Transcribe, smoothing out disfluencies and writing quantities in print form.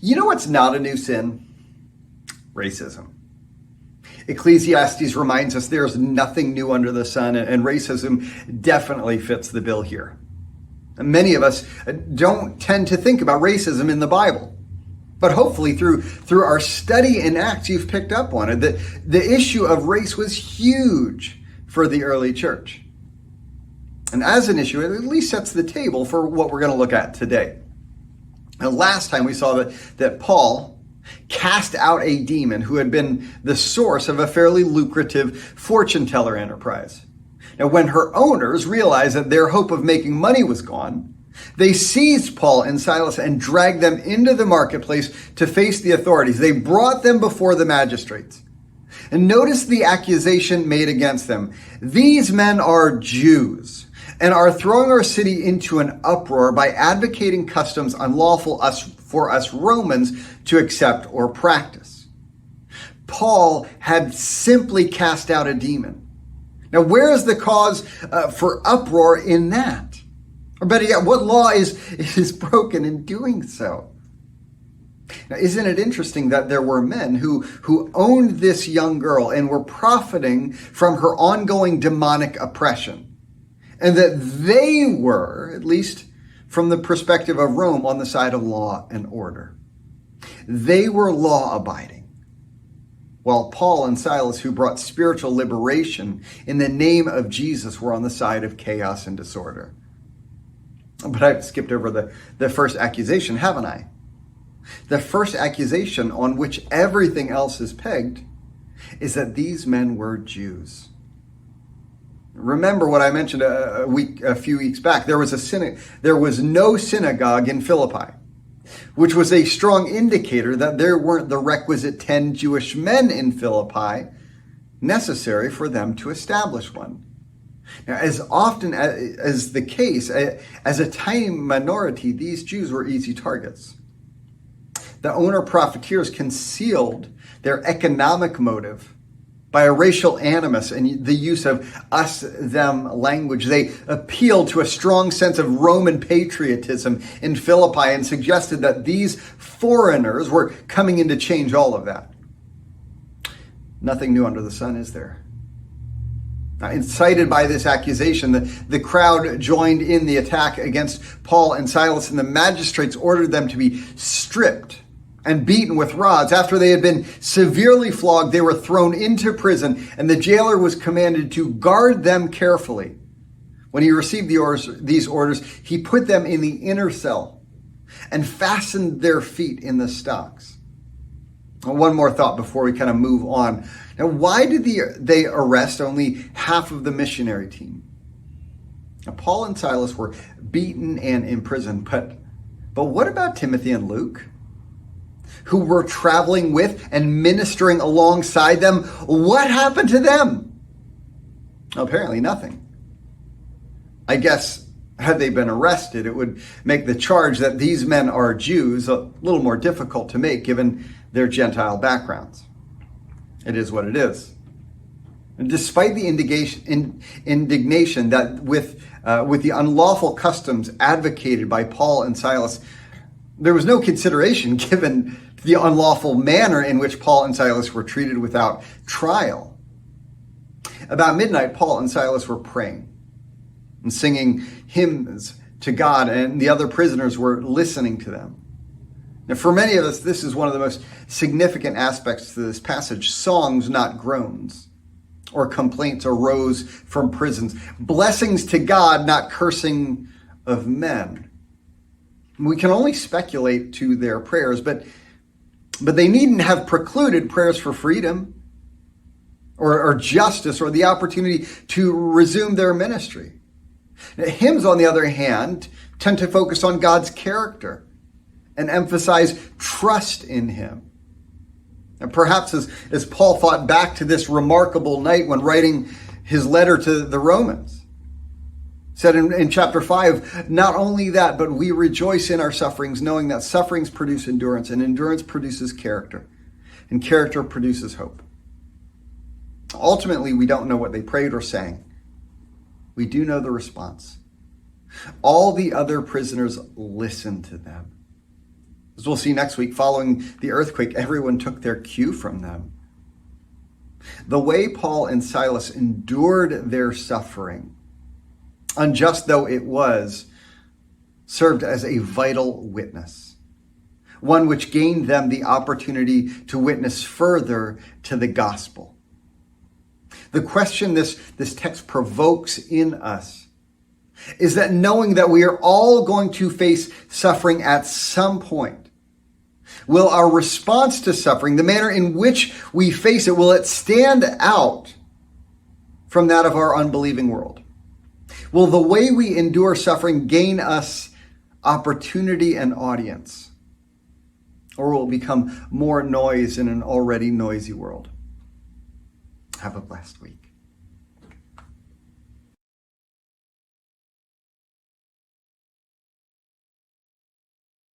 You know what's not a new sin? Racism. Ecclesiastes reminds us there is nothing new under the sun, and racism definitely fits the bill here. And many of us don't tend to think about racism in the Bible. But hopefully through our study in Acts, you've picked up on it. The issue of race was huge for the early church. And as an issue, it at least sets the table for what we're going to look at today. Now, last time we saw that Paul cast out a demon who had been the source of a fairly lucrative fortune teller enterprise. Now, when her owners realized that their hope of making money was gone, they seized Paul and Silas and dragged them into the marketplace to face the authorities. They brought them before the magistrates. And notice the accusation made against them. These men are Jews and are throwing our city into an uproar by advocating customs unlawful for us Romans to accept or practice. Paul had simply cast out a demon. Now, where is the cause for uproar in that? Or better yet, what law is broken in doing so? Now, isn't it interesting that there were men who owned this young girl and were profiting from her ongoing demonic oppression? And that they were, at least from the perspective of Rome, on the side of law and order. They were law-abiding, while Paul and Silas, who brought spiritual liberation in the name of Jesus, were on the side of chaos and disorder. But I've skipped over the first accusation, haven't I? The first accusation on which everything else is pegged is that these men were Jews. Remember what I mentioned a few weeks back. There was no synagogue in Philippi, which was a strong indicator that there weren't the requisite 10 Jewish men in Philippi necessary for them to establish one. Now, as often as the case, as a tiny minority, these Jews were easy targets. The owner-profiteers concealed their economic motive by a racial animus and the use of us-them language. They appealed to a strong sense of Roman patriotism in Philippi and suggested that these foreigners were coming in to change all of that. Nothing new under the sun, is there? Now, incited by this accusation, the crowd joined in the attack against Paul and Silas, and the magistrates ordered them to be stripped and beaten with rods. After they had been severely flogged, they were thrown into prison, and the jailer was commanded to guard them carefully. When he received these orders, he put them in the inner cell and fastened their feet in the stocks. One more thought before we kind of move on. Now, why did they arrest only half of the missionary team? Now, Paul and Silas were beaten and imprisoned, but what about Timothy and Luke, who were traveling with and ministering alongside them? What happened to them? Apparently nothing. I guess had they been arrested, it would make the charge that these men are Jews a little more difficult to make given their Gentile backgrounds. It is what it is. And despite the indignation that with the unlawful customs advocated by Paul and Silas, there was no consideration given the unlawful manner in which Paul and Silas were treated without trial. About midnight, Paul and Silas were praying and singing hymns to God, and the other prisoners were listening to them. Now, for many of us, this is one of the most significant aspects to this passage. Songs, not groans, or complaints arose from prisons. Blessings to God, not cursing of men. We can only speculate to their prayers, but they needn't have precluded prayers for freedom or justice or the opportunity to resume their ministry. Now, hymns, on the other hand, tend to focus on God's character and emphasize trust in him. And perhaps as Paul thought back to this remarkable night when writing his letter to the Romans, said in chapter 5, not only that, but we rejoice in our sufferings, knowing that sufferings produce endurance, and endurance produces character, and character produces hope. Ultimately, we don't know what they prayed or sang. We do know the response. All the other prisoners listened to them. As we'll see next week, following the earthquake, everyone took their cue from them. The way Paul and Silas endured their suffering, unjust though it was, served as a vital witness, one which gained them the opportunity to witness further to the gospel. The question this text provokes in us is that knowing that we are all going to face suffering at some point, will our response to suffering, the manner in which we face it, will it stand out from that of our unbelieving world? Will the way we endure suffering gain us opportunity and audience? Or will it become more noise in an already noisy world? Have a blessed week.